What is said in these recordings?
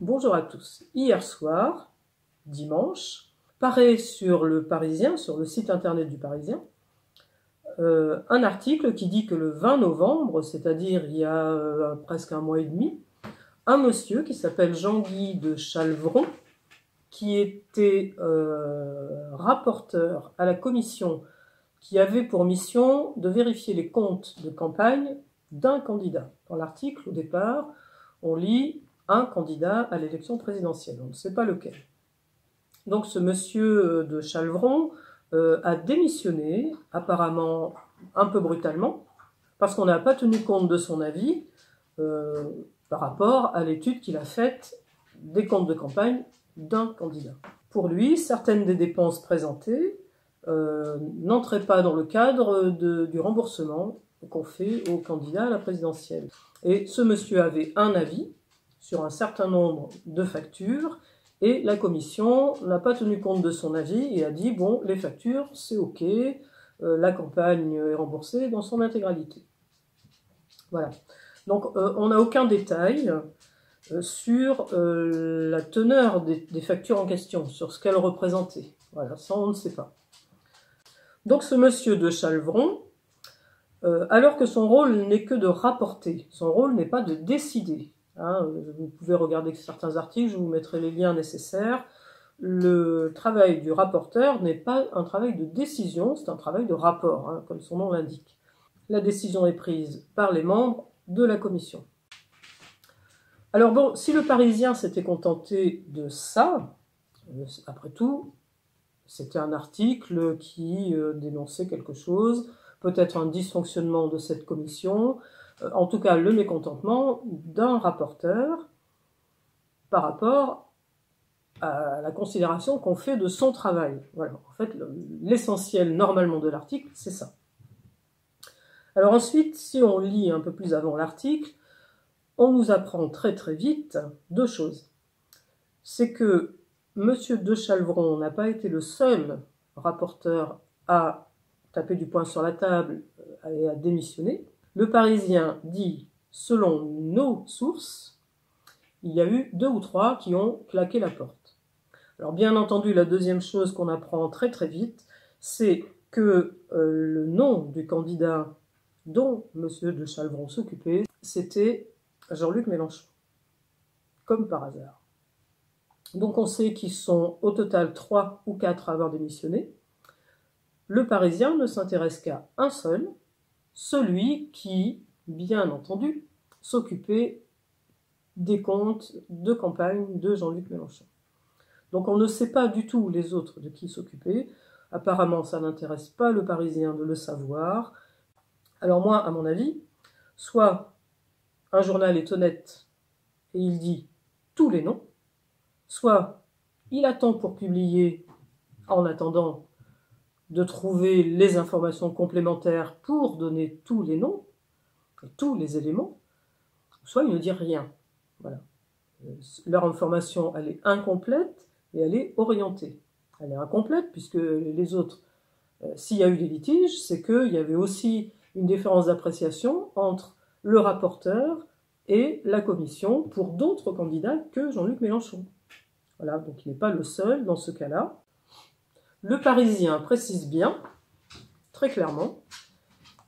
Bonjour à tous. Hier soir, dimanche, paraît sur le Parisien, sur le site internet du Parisien, un article qui dit que le 20 novembre, c'est-à-dire il y a presque un mois et demi, un monsieur qui s'appelle Jean-Guy de Chalvron, qui était rapporteur à la commission qui avait pour mission de vérifier les comptes de campagne d'un candidat. Dans l'article, au départ, on lit un candidat à l'élection présidentielle, on ne sait pas lequel. Donc ce monsieur de Chalvron a démissionné, apparemment un peu brutalement, parce qu'on n'a pas tenu compte de son avis par rapport à l'étude qu'il a faite des comptes de campagne d'un candidat. Pour lui, certaines des dépenses présentées n'entraient pas dans le cadre du remboursement qu'on fait aux candidats à la présidentielle. Et ce monsieur avait un avis sur un certain nombre de factures, et la commission n'a pas tenu compte de son avis et a dit bon, les factures, c'est ok, la campagne est remboursée dans son intégralité. Voilà. Donc on n'a aucun détail sur la teneur des factures en question, sur ce qu'elles représentaient. Voilà, ça on ne sait pas. Donc ce monsieur de Chalvron, alors que son rôle n'est que de rapporter, son rôle n'est pas de décider. Vous pouvez regarder certains articles, je vous mettrai les liens nécessaires. Le travail du rapporteur n'est pas un travail de décision, c'est un travail de rapport, comme son nom l'indique. La décision est prise par les membres de la commission. Alors bon, si le Parisien s'était contenté de ça, après tout, c'était un article qui dénonçait quelque chose, peut-être un dysfonctionnement de cette commission, en tout cas le mécontentement d'un rapporteur par rapport à la considération qu'on fait de son travail. Voilà, en fait, l'essentiel normalement de l'article, c'est ça. Alors ensuite, si on lit un peu plus avant l'article, on nous apprend très très vite deux choses. C'est que M. de Chalvron n'a pas été le seul rapporteur à taper du poing sur la table et à démissionner. Le Parisien dit, selon nos sources, il y a eu 2 ou 3 qui ont claqué la porte. Alors bien entendu, la deuxième chose qu'on apprend très très vite, c'est que le nom du candidat dont M. de Chalvron s'occupait, c'était Jean-Luc Mélenchon, comme par hasard. Donc on sait qu'ils sont au total 3 ou 4 à avoir démissionné. Le Parisien ne s'intéresse qu'à un seul, celui qui, bien entendu, s'occupait des comptes de campagne de Jean-Luc Mélenchon. Donc on ne sait pas du tout les autres de qui s'occuper. Apparemment, ça n'intéresse pas le Parisien de le savoir. Alors moi, à mon avis, soit un journal est honnête et il dit tous les noms, soit il attend pour publier en attendant de trouver les informations complémentaires pour donner tous les noms, et tous les éléments, soit il ne dit rien. Voilà. Leur information, elle est incomplète et elle est orientée. Elle est incomplète puisque les autres, s'il y a eu des litiges, c'est qu'il y avait aussi une différence d'appréciation entre le rapporteur et la commission pour d'autres candidats que Jean-Luc Mélenchon. Voilà, donc il n'est pas le seul dans ce cas-là. Le Parisien précise bien, très clairement,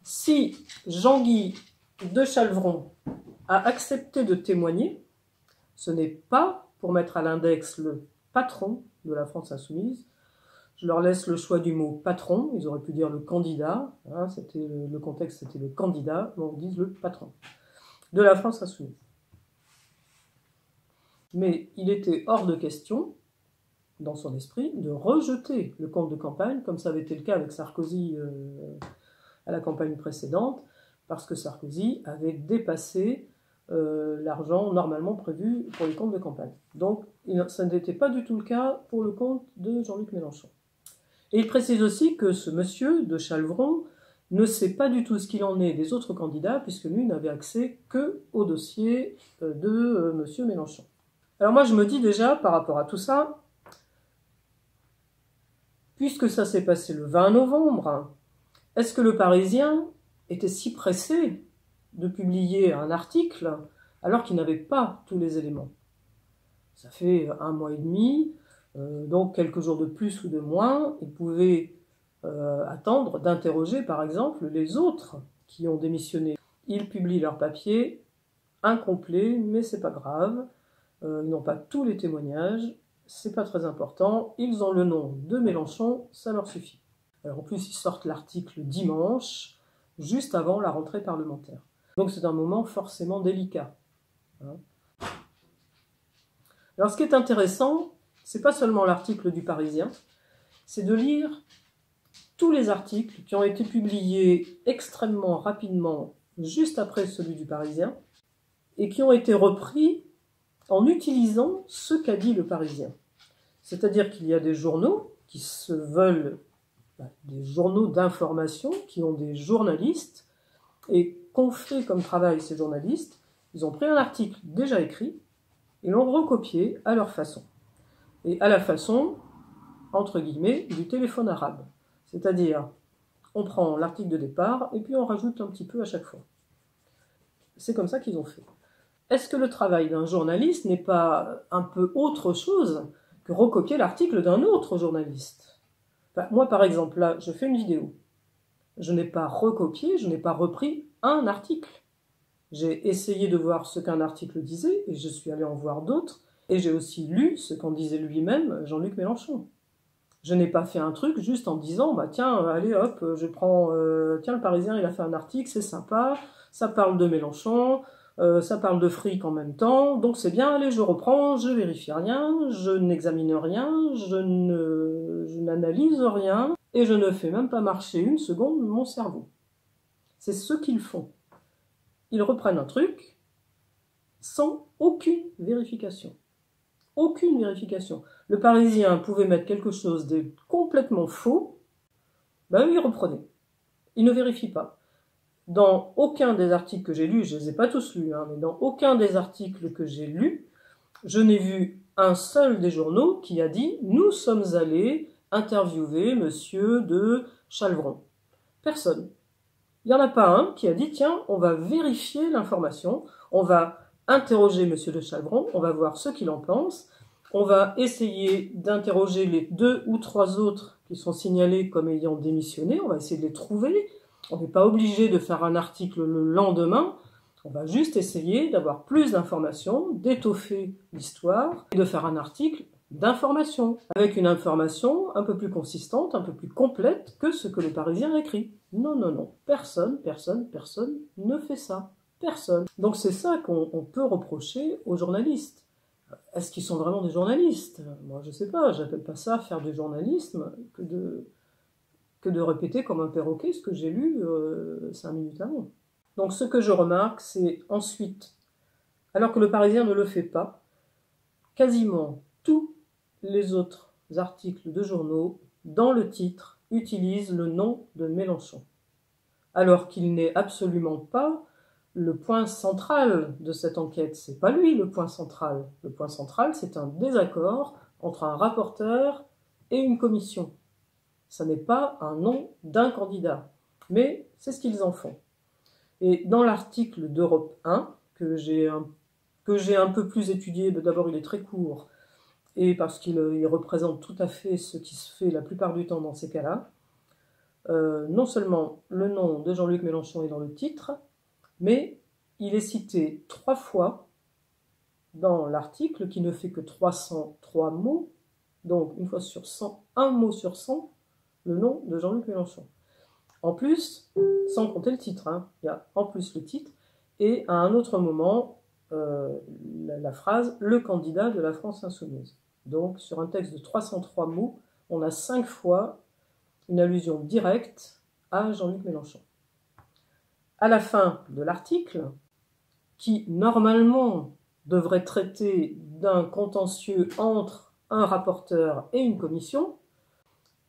si Jean-Guy de Chalvron a accepté de témoigner, ce n'est pas pour mettre à l'index le patron de la France Insoumise. Je leur laisse le choix du mot patron, ils auraient pu dire le candidat, le contexte c'était le candidat, mais on dit le patron de la France Insoumise. Mais il était hors de question, dans son esprit, de rejeter le compte de campagne, comme ça avait été le cas avec Sarkozy à la campagne précédente, parce que Sarkozy avait dépassé l'argent normalement prévu pour les comptes de campagne. Donc, ça n'était pas du tout le cas pour le compte de Jean-Luc Mélenchon. Et il précise aussi que ce monsieur de Chalvron ne sait pas du tout ce qu'il en est des autres candidats, puisque lui n'avait accès qu'au dossier de monsieur Mélenchon. Alors moi, je me dis déjà, par rapport à tout ça, puisque ça s'est passé le 20 novembre, est-ce que le Parisien était si pressé de publier un article alors qu'il n'avait pas tous les éléments? Ça fait 1 mois et demi, donc quelques jours de plus ou de moins. Il pouvait attendre d'interroger par exemple les autres qui ont démissionné. Ils publient leur papier, incomplet, mais c'est pas grave. Ils n'ont pas tous les témoignages, c'est pas très important. Ils ont le nom de Mélenchon, ça leur suffit. Alors en plus, ils sortent l'article dimanche, juste avant la rentrée parlementaire. Donc c'est un moment forcément délicat. Alors ce qui est intéressant, c'est pas seulement l'article du Parisien, c'est de lire tous les articles qui ont été publiés extrêmement rapidement, juste après celui du Parisien, et qui ont été repris en utilisant ce qu'a dit le Parisien. C'est-à-dire qu'il y a des journaux qui se veulent des journaux d'information, qui ont des journalistes, et qu'ont fait comme travail ces journalistes, ils ont pris un article déjà écrit, et l'ont recopié à leur façon. Et à la façon, entre guillemets, du téléphone arabe. C'est-à-dire, on prend l'article de départ, et puis on rajoute un petit peu à chaque fois. C'est comme ça qu'ils ont fait. Est-ce que le travail d'un journaliste n'est pas un peu autre chose que recopier l'article d'un autre journaliste? Moi, par exemple, là, je fais une vidéo. Je n'ai pas recopié, je n'ai pas repris un article. J'ai essayé de voir ce qu'un article disait, et je suis allé en voir d'autres, et j'ai aussi lu ce qu'en disait lui-même Jean-Luc Mélenchon. Je n'ai pas fait un truc juste en disant, tiens, allez hop, je prends, tiens, le Parisien, il a fait un article, c'est sympa, ça parle de Mélenchon, ça parle de fric en même temps, donc c'est bien, allez, je reprends, je vérifie rien, je n'examine rien, je n'analyse rien, et je ne fais même pas marcher une seconde mon cerveau. C'est ce qu'ils font. Ils reprennent un truc sans aucune vérification. Aucune vérification. Le Parisien pouvait mettre quelque chose de complètement faux, eux, ils reprenaient. Ils ne vérifient pas. Dans aucun des articles que j'ai lus, je ne les ai pas tous lus, mais dans aucun des articles que j'ai lus, je n'ai vu un seul des journaux qui a dit « Nous sommes allés interviewer monsieur de Chalvron ». Personne. Il n'y en a pas un qui a dit « Tiens, on va vérifier l'information, on va interroger monsieur de Chalvron, on va voir ce qu'il en pense, on va essayer d'interroger les 2 ou 3 autres qui sont signalés comme ayant démissionné, on va essayer de les trouver. On n'est pas obligé de faire un article le lendemain, on va juste essayer d'avoir plus d'informations, d'étoffer l'histoire et de faire un article d'information, avec une information un peu plus consistante, un peu plus complète que ce que le Parisien a écrit. Non, non, non, personne ne fait ça. Personne. Donc c'est ça qu'on peut reprocher aux journalistes. Est-ce qu'ils sont vraiment des journalistes? Moi je sais pas, j'appelle pas ça faire du journalisme que de répéter comme un perroquet ce que j'ai lu 5 minutes avant. Donc ce que je remarque, c'est ensuite, alors que le Parisien ne le fait pas, quasiment tous les autres articles de journaux, dans le titre, utilisent le nom de Mélenchon. Alors qu'il n'est absolument pas le point central de cette enquête. C'est pas lui le point central. Le point central, c'est un désaccord entre un rapporteur et une commission. Ça n'est pas un nom d'un candidat, mais c'est ce qu'ils en font. Et dans l'article d'Europe 1, que j'ai un peu plus étudié, d'abord il est très court, et parce qu'il représente tout à fait ce qui se fait la plupart du temps dans ces cas-là, non seulement le nom de Jean-Luc Mélenchon est dans le titre, mais il est cité 3 fois dans l'article, qui ne fait que 303 mots, donc une fois sur 100, un mot sur 100, le nom de Jean-Luc Mélenchon. En plus, sans compter le titre, il y a en plus le titre, et à un autre moment, la phrase « le candidat de la France insoumise ». Donc sur un texte de 303 mots, on a 5 fois une allusion directe à Jean-Luc Mélenchon. À la fin de l'article, qui normalement devrait traiter d'un contentieux entre un rapporteur et une commission,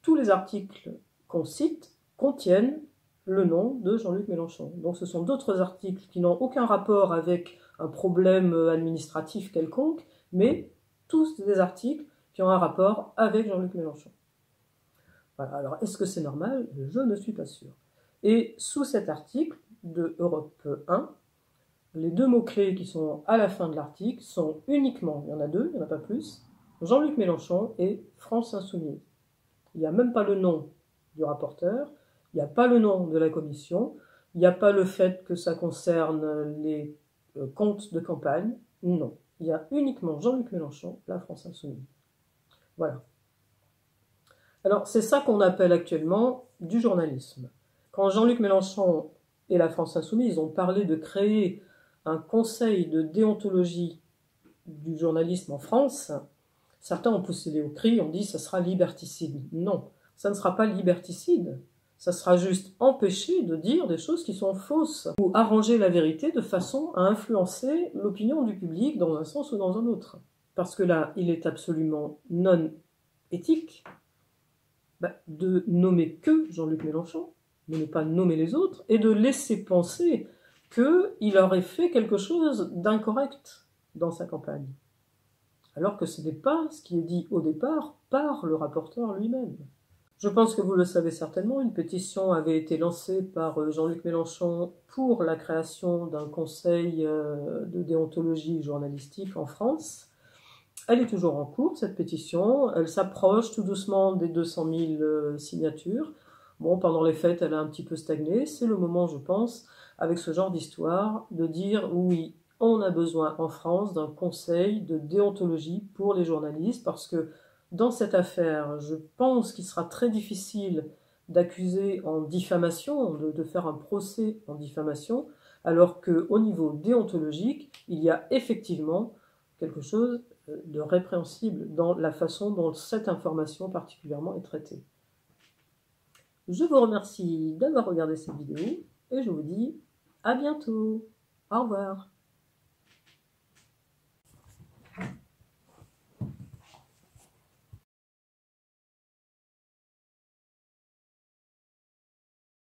tous les articles qu'on cite contiennent le nom de Jean-Luc Mélenchon. Donc ce sont d'autres articles qui n'ont aucun rapport avec un problème administratif quelconque, mais tous des articles qui ont un rapport avec Jean-Luc Mélenchon. Voilà. Alors est-ce que c'est normal? Je ne suis pas sûr. Et sous cet article de Europe 1, Les deux mots-clés qui sont à la fin de l'article sont uniquement, il y en a deux, il n'y en a pas plus, Jean-Luc Mélenchon et France Insoumise. Il n'y a même pas le nom du rapporteur, il n'y a pas le nom de la commission, il n'y a pas le fait que ça concerne les comptes de campagne, non. Il y a uniquement Jean-Luc Mélenchon, la France Insoumise. Voilà. Alors, c'est ça qu'on appelle actuellement du journalisme. Quand Jean-Luc Mélenchon et la France Insoumise ont parlé de créer un conseil de déontologie du journalisme en France, certains ont poussé les cris, ont dit ça sera liberticide. Non, ça ne sera pas liberticide. Ça sera juste empêcher de dire des choses qui sont fausses ou arranger la vérité de façon à influencer l'opinion du public dans un sens ou dans un autre. Parce que là, il est absolument non éthique de nommer que Jean-Luc Mélenchon, de ne pas nommer les autres, et de laisser penser qu'il aurait fait quelque chose d'incorrect dans sa campagne. Alors que ce n'est pas ce qui est dit au départ par le rapporteur lui-même. Je pense que vous le savez certainement, une pétition avait été lancée par Jean-Luc Mélenchon pour la création d'un conseil de déontologie journalistique en France. Elle est toujours en cours, cette pétition. Elle s'approche tout doucement des 200 000 signatures. Bon, pendant les fêtes, elle a un petit peu stagné. C'est le moment, je pense, avec ce genre d'histoire, de dire oui, on a besoin en France d'un conseil de déontologie pour les journalistes, parce que dans cette affaire, je pense qu'il sera très difficile d'accuser en diffamation, de faire un procès en diffamation, alors qu'au niveau déontologique, il y a effectivement quelque chose de répréhensible dans la façon dont cette information particulièrement est traitée. Je vous remercie d'avoir regardé cette vidéo et je vous dis à bientôt. Au revoir.